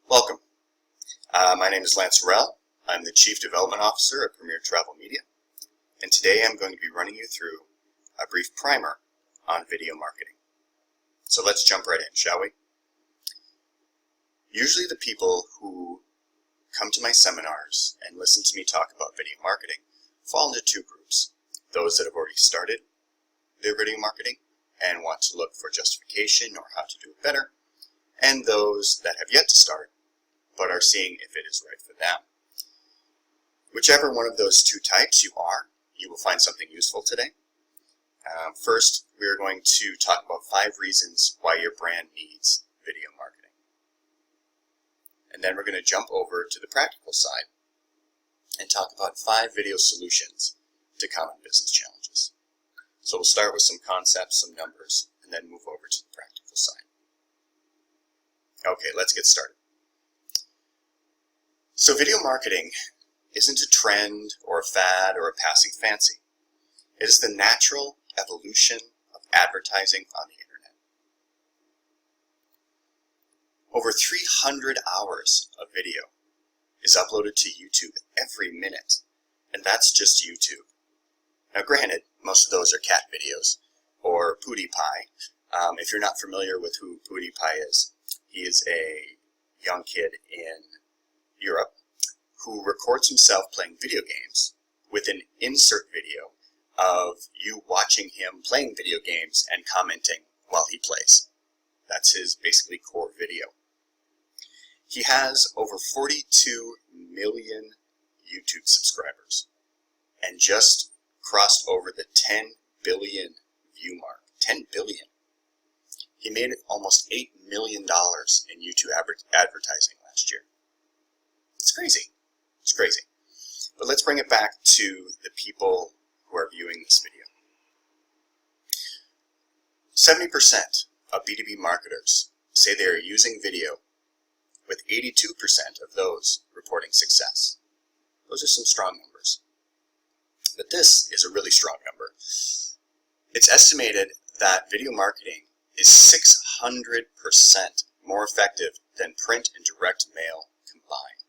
Welcome. My name is Lance Harrell. I'm the Chief Development Officer at Premier Travel Media, and today I'm going to be running you through a brief primer on video marketing. So let's jump right in, shall we? Usually the people who come to my seminars and listen to me talk about video marketing fall into two groups. Those that have already started their video marketing and want to look for justification or how to do it better, and those that have yet to start but are seeing if it is right for them. Whichever one of those two types you are, you will find something useful today. First, we are going to talk about 5 reasons why your brand needs video marketing. And then we're going to jump over to the practical side and talk about 5 video solutions to common business challenges. So we'll start with some concepts, some numbers, and then move over to the practical side. Okay, let's get started. So video marketing isn't a trend or a fad or a passing fancy. It is the natural evolution of advertising on the internet. Over 300 hours of video is uploaded to YouTube every minute, and that's just YouTube. Now granted, most of those are cat videos or PewDiePie. If you're not familiar with who PewDiePie is, he is a young kid in Europe who records himself playing video games with an insert video of you watching him playing video games and commenting while he plays. That's his basically core video. He has over 42 million YouTube subscribers and just crossed over the 10 billion view mark. 10 billion. He made almost $8 million in YouTube advertising last year. It's crazy. It's crazy. But let's bring it back to the people who are viewing this video. 70% of B2B marketers say they are using video, with 82% of those reporting success. Those are some strong numbers. But this is a really strong number. It's estimated that video marketing is 600% more effective than print and direct mail combined.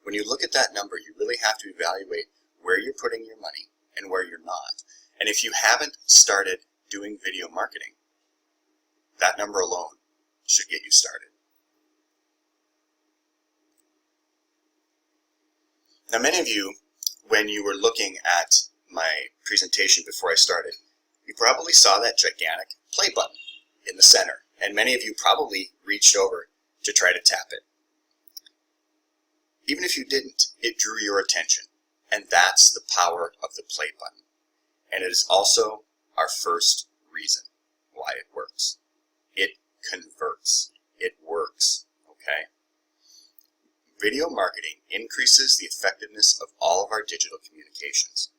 When you look at that number, you really have to evaluate where you're putting your money and where you're not. And if you haven't started doing video marketing, that number alone should get you started. Now, many of you, when you were looking at my presentation before I started, you probably saw that gigantic play button in the center, and many of you probably reached over to try to tap it. Even if you didn't, it drew your attention, and that's the power of the play button. And it is also our first reason why it works. It converts. It works, okay? Video marketing increases the effectiveness of all of our digital communications.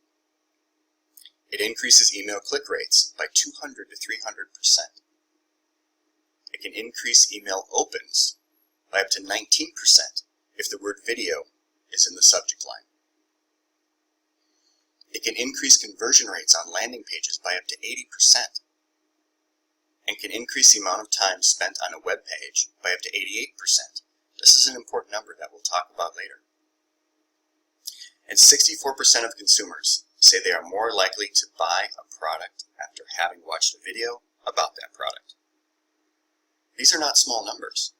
It increases email click rates by 200 to 300%. It can increase email opens by up to 19% if the word video is in the subject line. It can increase conversion rates on landing pages by up to 80% and can increase the amount of time spent on a web page by up to 88%. This is an important number that we'll talk about later. And 64% of consumers say they are more likely to buy a product after having watched a video about that product. These are not small numbers.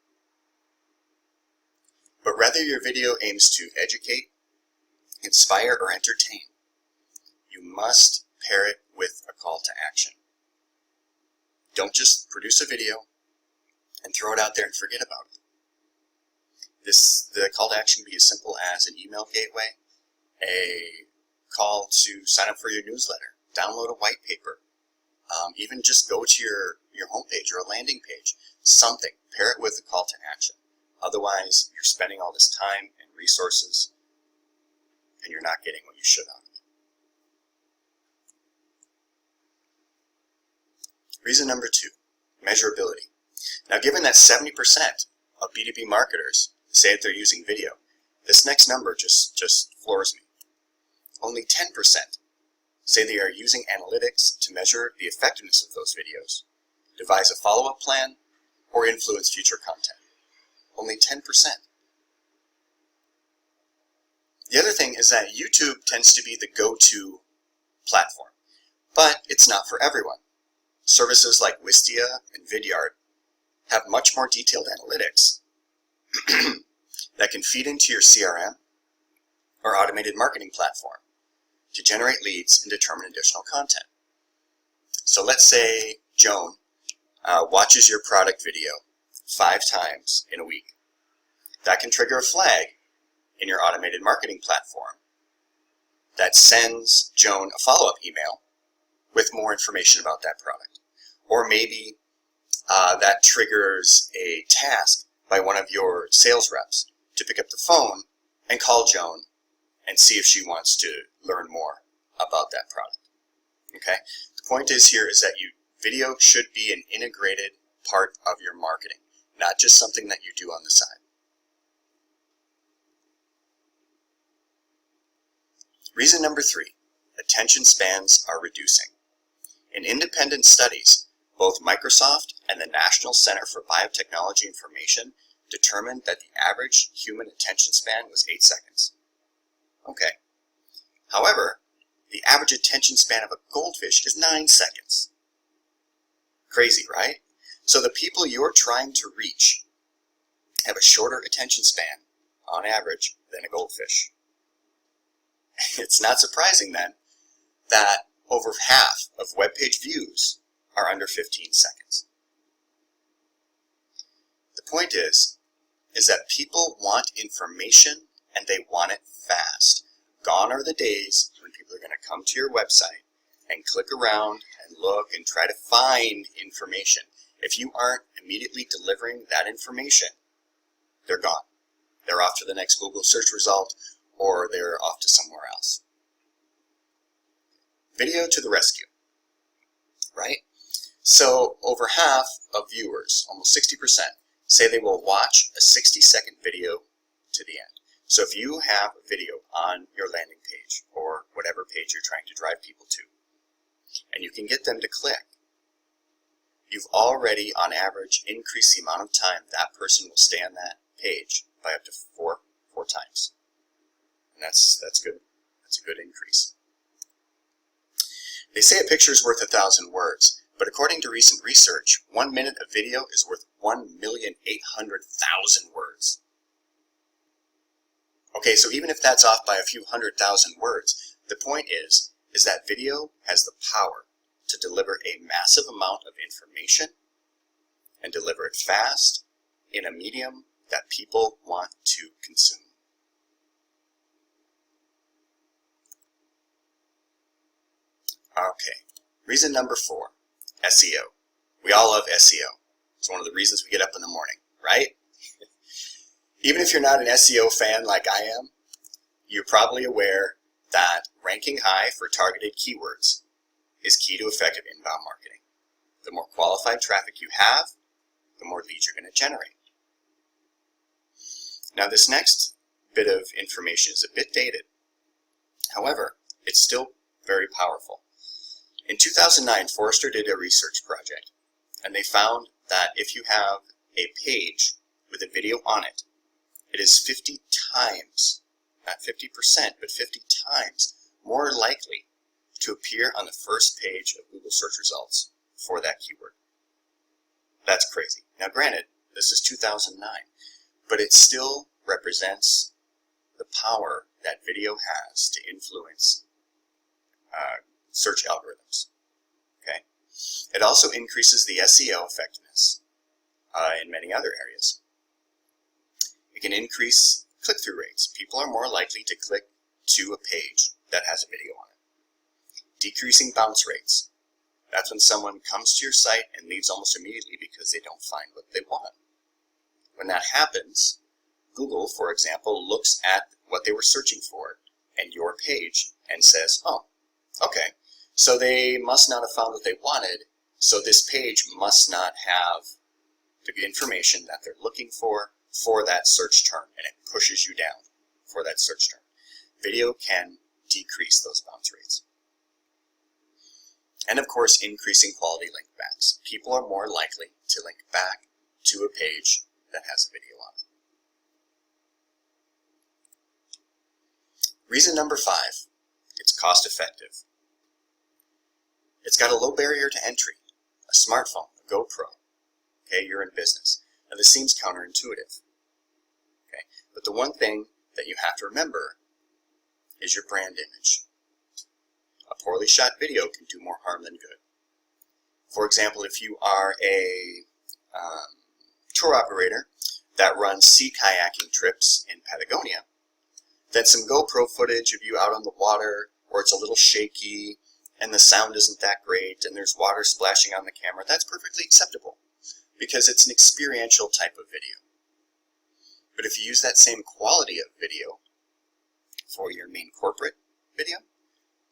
But whether your video aims to educate, inspire, or entertain, you must pair it with a call to action. Don't just produce a video and throw it out there and forget about it. The call to action can be as simple as an email gateway, a call to sign up for your newsletter, download a white paper, even just go to your homepage or a landing page. Something. Pair it with a call to action. Otherwise, you're spending all this time and resources, and you're not getting what you should out of it. Reason number 2, measurability. Now, given that 70% of B2B marketers say that they're using video, this next number just floors me. Only 10% say they are using analytics to measure the effectiveness of those videos, devise a follow-up plan, or influence future content. Only 10%. 10%. The other thing is that YouTube tends to be the go-to platform, but it's not for everyone. Services like Wistia and Vidyard have much more detailed analytics that can feed into your CRM or automated marketing platform to generate leads and determine additional content. So let's say Joan watches your product video 5 times in a week. That can trigger a flag in your automated marketing platform that sends Joan a follow-up email with more information about that product. Or maybe that triggers a task by one of your sales reps to pick up the phone and call Joan and see if she wants to learn more about that product. Okay? The point is here is that video should be an integrated part of your marketing, not just something that you do on the side. Reason number 3, attention spans are reducing. In independent studies, both Microsoft and the National Center for Biotechnology Information determined that the average human attention span was 8 seconds. Okay. However, the average attention span of a goldfish is 9 seconds. Crazy, right? So the people you're trying to reach have a shorter attention span, on average, than a goldfish. It's not surprising then that over half of web page views are under 15 seconds. The point is that people want information and they want it fast. Gone are the days when people are going to come to your website and click around and look and try to find information. If you aren't immediately delivering that information, they're gone. They're off to the next Google search result, or they're off to somewhere else. Video to the rescue, right? So over half of viewers, almost 60%, say they will watch a 60-second video to the end. So if you have a video on your landing page or whatever page you're trying to drive people to, and you can get them to click, you've already, on average, increased the amount of time that person will stay on that page by up to four times. And that's good. That's a good increase. They say a picture is worth 1,000 words, but according to recent research, 1 minute of video is worth 1,800,000 words. Okay, so even if that's off by a few 100,000 words, the point is that video has the power to deliver a massive amount of information and deliver it fast in a medium that people want to consume. Okay, reason number 4, SEO. We all love SEO. It's one of the reasons we get up in the morning, right? Even if you're not an SEO fan like I am, you're probably aware that ranking high for targeted keywords is key to effective inbound marketing. The more qualified traffic you have, the more leads you're going to generate. Now this next bit of information is a bit dated. However, it's still very powerful. In 2009, Forrester did a research project, and they found that if you have a page with a video on it, it is 50 times, not 50%, but 50 times more likely to appear on the first page of Google search results for that keyword. That's crazy. Now granted, this is 2009, but it still represents the power that video has to influence search algorithms. Okay? It also increases the SEO effectiveness in many other areas. It can increase click-through rates. People are more likely to click to a page that has a video on it. Decreasing bounce rates. That's when someone comes to your site and leaves almost immediately because they don't find what they want. When that happens, Google, for example, looks at what they were searching for and your page and says, oh, okay, so they must not have found what they wanted, so this page must not have the information that they're looking for that search term, and it pushes you down for that search term. Video can decrease those bounce rates. And of course, increasing quality link backs. People are more likely to link back to a page that has a video on it. Reason number 5, it's cost effective. It's got a low barrier to entry, a smartphone, a GoPro. Okay, you're in business. Now this seems counterintuitive. Okay, but the one thing that you have to remember is your brand image. A poorly shot video can do more harm than good. For example, if you are a tour operator that runs sea kayaking trips in Patagonia, then some GoPro footage of you out on the water, or it's a little shaky and the sound isn't that great and there's water splashing on the camera, that's perfectly acceptable because it's an experiential type of video. But if you use that same quality of video for your main corporate video,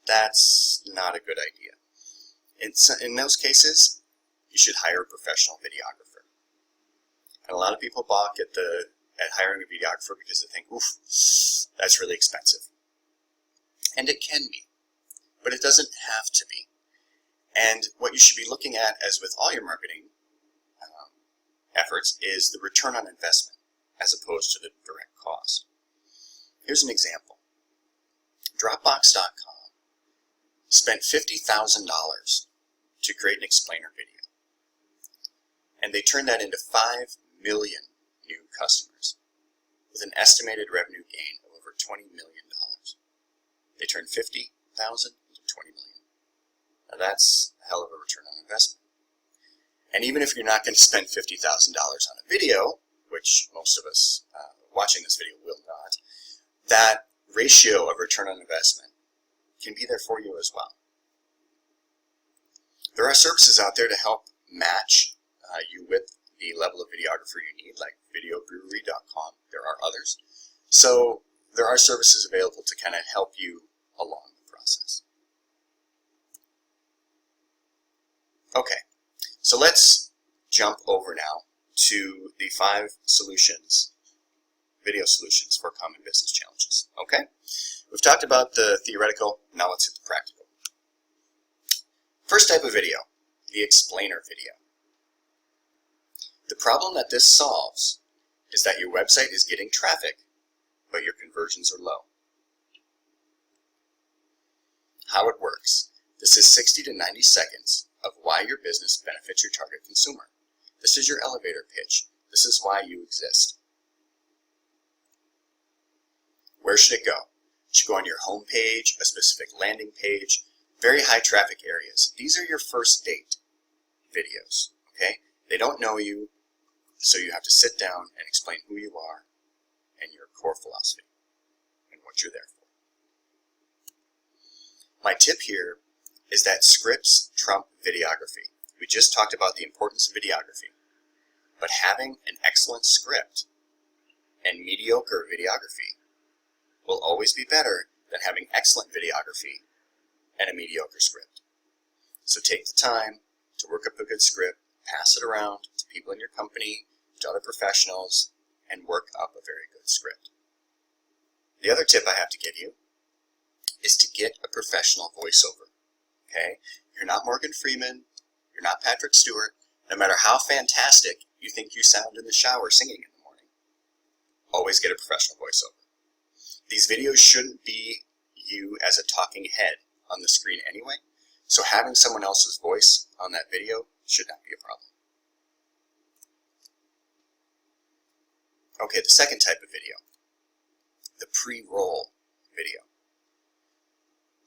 that's not a good idea. In those cases, you should hire a professional videographer. And a lot of people balk at hiring a videographer because they think, oof, that's really expensive. And it can be, but it doesn't have to be. And what you should be looking at, as with all your marketing efforts, is the return on investment as opposed to the direct cost. Here's an example. Dropbox.com spent $50,000 to create an explainer video. And they turned that into 5 million new customers with an estimated revenue gain of over $20 million. They turned 50,000 into 20 million. Now that's a hell of a return on investment. And even if you're not going to spend $50,000 on a video, which most of us watching this video will not, that ratio of return on investment can be there for you as well. There are services out there to help match you with the level of videographer you need, like videobrewery.com. There are others. So there are services available to kind of help you along the process. Okay, so let's jump over now to the 5 solutions, video solutions for common business challenges. Okay, we've talked about the theoretical, now let's hit the practical. First type of video, the explainer video. The problem that this solves is that your website is getting traffic, but your conversions are low. How it works. This is 60 to 90 seconds of why your business benefits your target consumer. This is your elevator pitch. This is why you exist. Where should it go? It should go on your home page, a specific landing page, very high traffic areas. These are your first date videos, okay? They don't know you, so you have to sit down and explain who you are and your core philosophy and what you're there for. My tip here is that scripts trump videography. We just talked about the importance of videography, but having an excellent script and mediocre videography will always be better than having excellent videography and a mediocre script. So take the time to work up a good script, pass it around to people in your company, to other professionals, and work up a very good script. The other tip I have to give you is to get a professional voiceover. Okay? You're not Morgan Freeman, you're not Patrick Stewart. No matter how fantastic you think you sound in the shower singing in the morning, always get a professional voiceover. These videos shouldn't be you as a talking head on the screen anyway, so having someone else's voice on that video should not be a problem. Okay, the second type of video, the pre-roll video.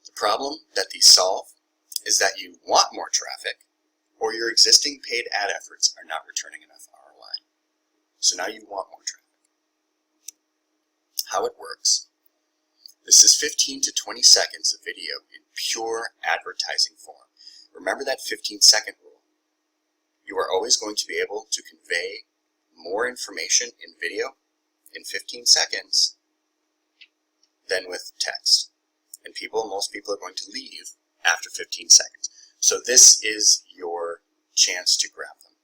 The problem that these solve is that you want more traffic, or your existing paid ad efforts are not returning enough ROI. So now you want more traffic. How it works. This is 15 to 20 seconds of video in pure advertising form. Remember that 15-second rule. You are always going to be able to convey more information in video in 15 seconds than with text. And most people are going to leave after 15 seconds. So this is your chance to grab them.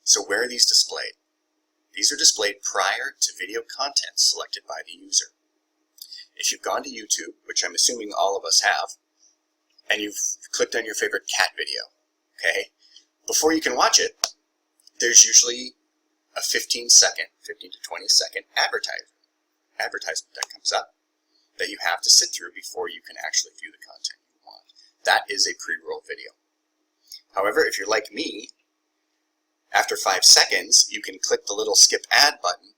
So where are these displayed? These are displayed prior to video content selected by the user. If you've gone to YouTube, which I'm assuming all of us have, and you've clicked on your favorite cat video, okay, before you can watch it, there's usually a 15 to 20 second advertisement that comes up that you have to sit through before you can actually view the content you want. That is a pre-roll video. However, if you're like me, after 5 seconds, you can click the little skip ad button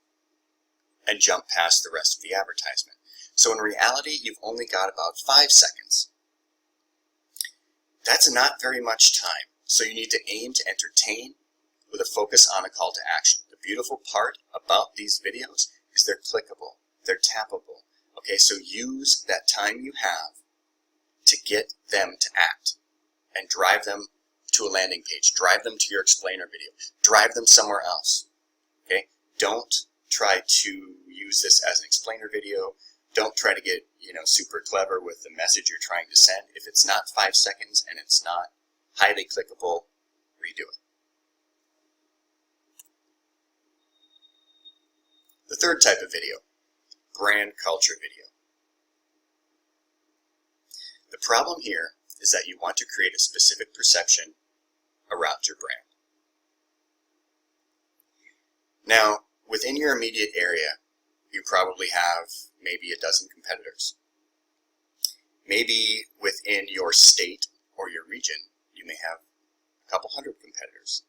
and jump past the rest of the advertisement. So in reality, you've only got about 5 seconds. That's not very much time. So you need to aim to entertain with a focus on a call to action. The beautiful part about these videos is they're clickable, they're tappable. Okay, so use that time you have to get them to act and drive them to a landing page, drive them to your explainer video, drive them somewhere else. Okay, don't try to use this as an explainer video. Don't try to get, super clever with the message you're trying to send. If it's not 5 seconds and it's not highly clickable, redo it. The third type of video, brand culture video. The problem here is that you want to create a specific perception around your brand. Now, within your immediate area, you probably have maybe a dozen competitors. Maybe within your state or your region, you may have a couple hundred competitors.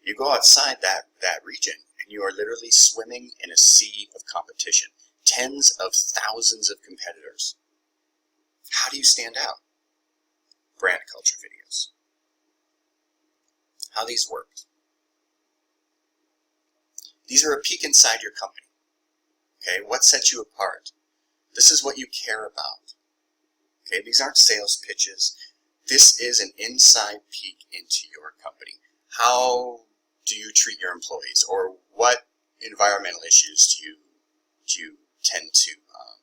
You go outside that region and you are literally swimming in a sea of competition. Tens of thousands of competitors. How do you stand out? Brand culture videos. How these work. These are a peek inside your company. Okay, what sets you apart? This is what you care about. Okay, these aren't sales pitches. This is an inside peek into your company. How do you treat your employees? Or what environmental issues do you tend to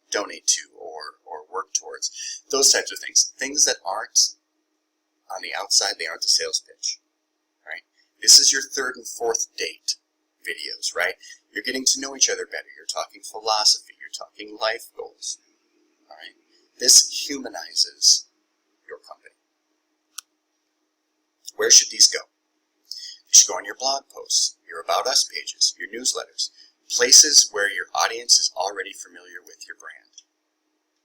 donate to or work towards? Those types of things. Things that aren't on the outside, they aren't the sales pitch. Right? This is your third and fourth date videos, right? You're getting to know each other better. You're talking philosophy. You're talking life goals. All right? This humanizes your company. Where should these go? They should go on your blog posts, your About Us pages, your newsletters, places where your audience is already familiar with your brand.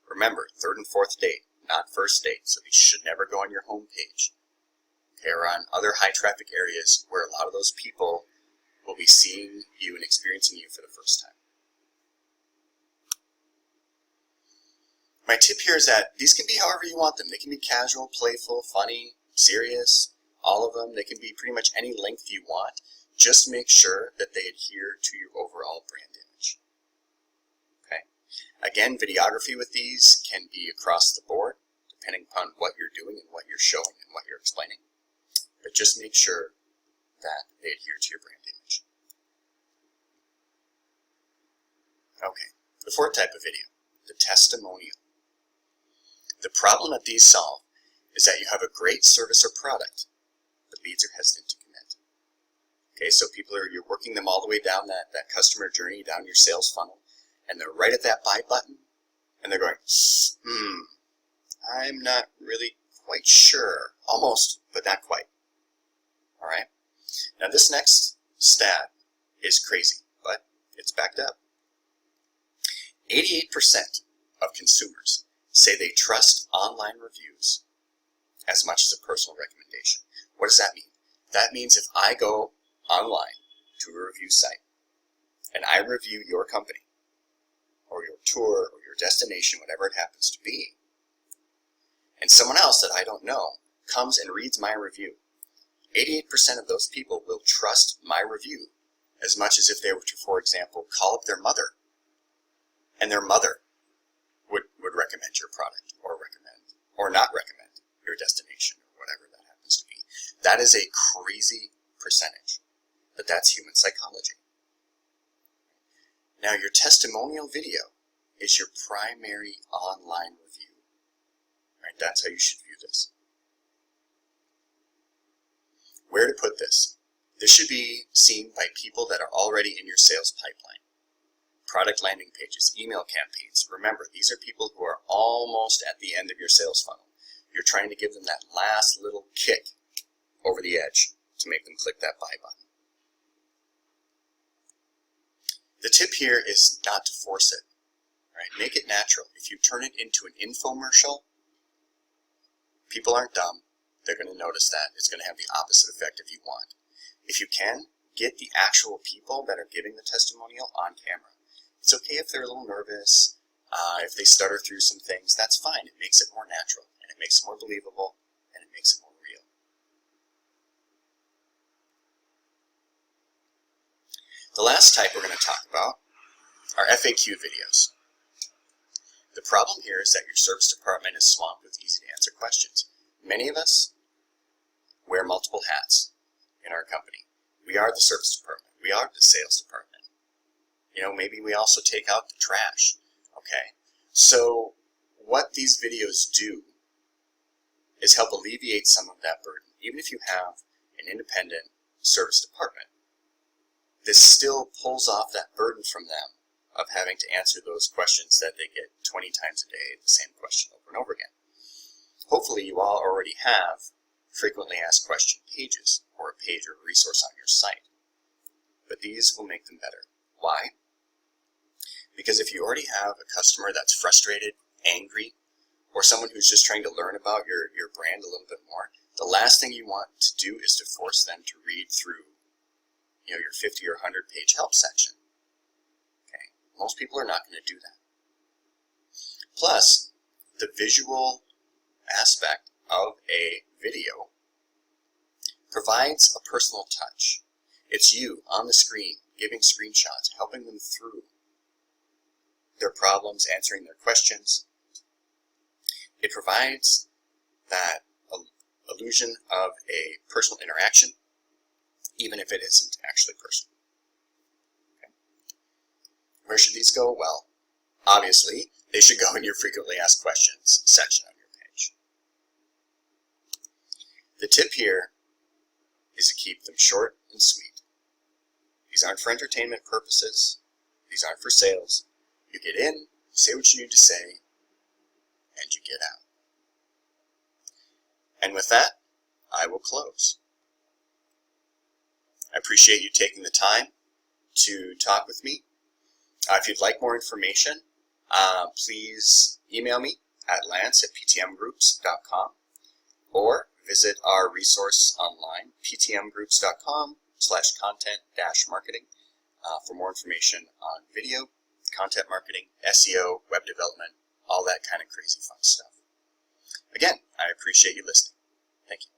Remember, third and fourth date, not first date, so these should never go on your home page. Okay, or on other high traffic areas where a lot of those people will be seeing you and experiencing you for the first time. My tip here is that these can be however you want them. They can be casual, playful, funny, serious, all of them. They can be pretty much any length you want. Just make sure that they adhere to your overall brand image. Okay. Again, videography with these can be across the board, depending upon what you're doing and what you're showing and what you're explaining. But just make sure that they adhere to your brand image. Okay, the fourth type of video, the testimonial. The problem that these solve is that you have a great service or product, but leads are hesitant to commit. Okay, so you're working them all the way down that customer journey, down your sales funnel, and they're right at that buy button, and they're going, I'm not really quite sure. Almost, but not quite. All right? Now this next stat is crazy, but it's backed up. 88% of consumers say they trust online reviews as much as a personal recommendation. What does that mean? That means if I go online to a review site and I review your company or your tour or your destination, whatever it happens to be, and someone else that I don't know comes and reads my review, 88% of those people will trust my review as much as if they were to, for example, call up their mother, and their mother would recommend your product or not recommend your destination or whatever that happens to be. That is a crazy percentage, but that's human psychology. Now, your testimonial video is your primary online review. Right? That's how you should view this. Where to put this? This should be seen by people that are already in your sales pipeline. Product landing pages, email campaigns. Remember, these are people who are almost at the end of your sales funnel. You're trying to give them that last little kick over the edge to make them click that buy button. The tip here is not to force it. right? Make it natural. If you turn it into an infomercial, people aren't dumb. They're going to notice that. It's going to have the opposite effect if you want. If you can, get the actual people that are giving the testimonial on camera. It's okay if they're a little nervous, if they stutter through some things, that's fine. It makes it more natural, and it makes it more believable, and it makes it more real. The last type we're going to talk about are FAQ videos. The problem here is that your service department is swamped with easy-to-answer questions. Many of us wear multiple hats in our company. We are the service department. We are the sales department. Maybe we also take out the trash. Okay? So what these videos do is help alleviate some of that burden. Even if you have an independent service department, this still pulls off that burden from them of having to answer those questions that they get 20 times a day, the same question over and over again. Hopefully you all already have frequently asked question pages or a page or a resource on your site, but these will make them better. Why? Because if you already have a customer that's frustrated, angry, or someone who's just trying to learn about your brand a little bit more, the last thing you want to do is to force them to read through your 50 or 100 page help section. Okay? Most people are not going to do that. Plus, the visual aspect of a video provides a personal touch. It's you on the screen giving screenshots, helping them through their problems, answering their questions. It provides that illusion of a personal interaction, even if it isn't actually personal. Okay. Where should these go? Well, obviously, they should go in your frequently asked questions section on your page. The tip here is to keep them short and sweet. These aren't for entertainment purposes. These aren't for sales. You get in, say what you need to say, and you get out. And with that, I will close. I appreciate you taking the time to talk with me. If you'd like more information, please email me at lance@ptmgroups.com or visit our resource online, ptmgroups.com/content-marketing, for more information on video, content marketing, SEO, web development, all that kind of crazy fun stuff. Again, I appreciate you listening. Thank you.